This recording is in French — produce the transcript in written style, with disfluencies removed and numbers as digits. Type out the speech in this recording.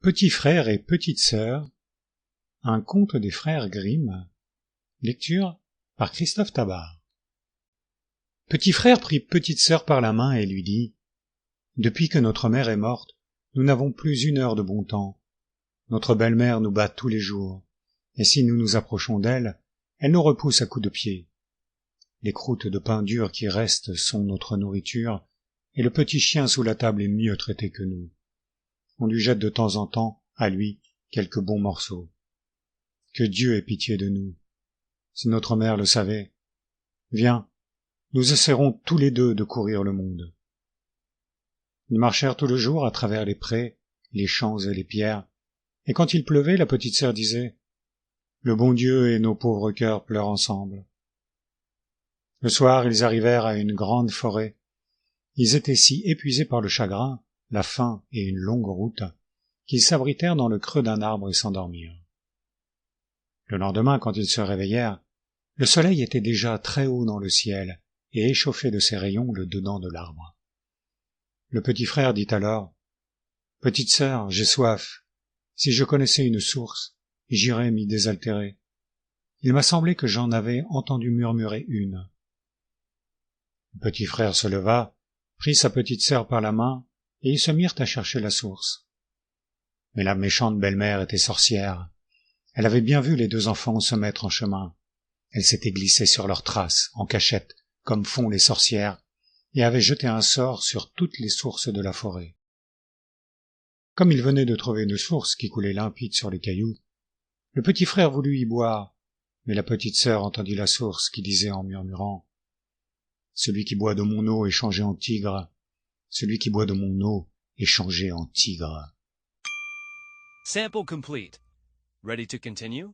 Petit frère et petite sœur, un conte des frères Grimm, lecture par Christophe Tabar. Petit frère prit petite sœur par la main et lui dit : « Depuis que notre mère est morte, nous n'avons plus une heure de bon temps. Notre belle-mère nous bat tous les jours, et si nous nous approchons d'elle, elle nous repousse à coups de pied. Les croûtes de pain dur qui restent sont notre nourriture, et le petit chien sous la table est mieux traité que nous. On lui jette de temps en temps, à lui, quelques bons morceaux. Que Dieu ait pitié de nous. Si notre mère le savait. Viens, nous essaierons tous les deux de courir le monde. » Ils marchèrent tout le jour à travers les prés, les champs et les pierres, et quand il pleuvait, la petite sœur disait : « Le bon Dieu et nos pauvres cœurs pleurent ensemble. » Le soir, ils arrivèrent à une grande forêt. Ils étaient si épuisés par le chagrin, la faim et une longue route, qu'ils s'abritèrent dans le creux d'un arbre et s'endormirent. Le lendemain, quand ils se réveillèrent, le soleil était déjà très haut dans le ciel et échauffait de ses rayons le dedans de l'arbre. Le petit frère dit alors : « Petite sœur, j'ai soif. Si je connaissais une source, j'irais m'y désaltérer. Il m'a semblé que j'en avais entendu murmurer une. » Le petit frère se leva, prit sa petite sœur par la main, et ils se mirent à chercher la source. Mais la méchante belle-mère était sorcière. Elle avait bien vu les deux enfants se mettre en chemin. Elle s'était glissée sur leurs traces, en cachette, comme font les sorcières, et avait jeté un sort sur toutes les sources de la forêt. Comme il venait de trouver une source qui coulait limpide sur les cailloux, le petit frère voulut y boire, mais la petite sœur entendit la source qui disait en murmurant : « Celui qui boit de mon eau est changé en tigre. Celui qui boit de mon eau est changé en tigre. » Sample complete. Ready to continue?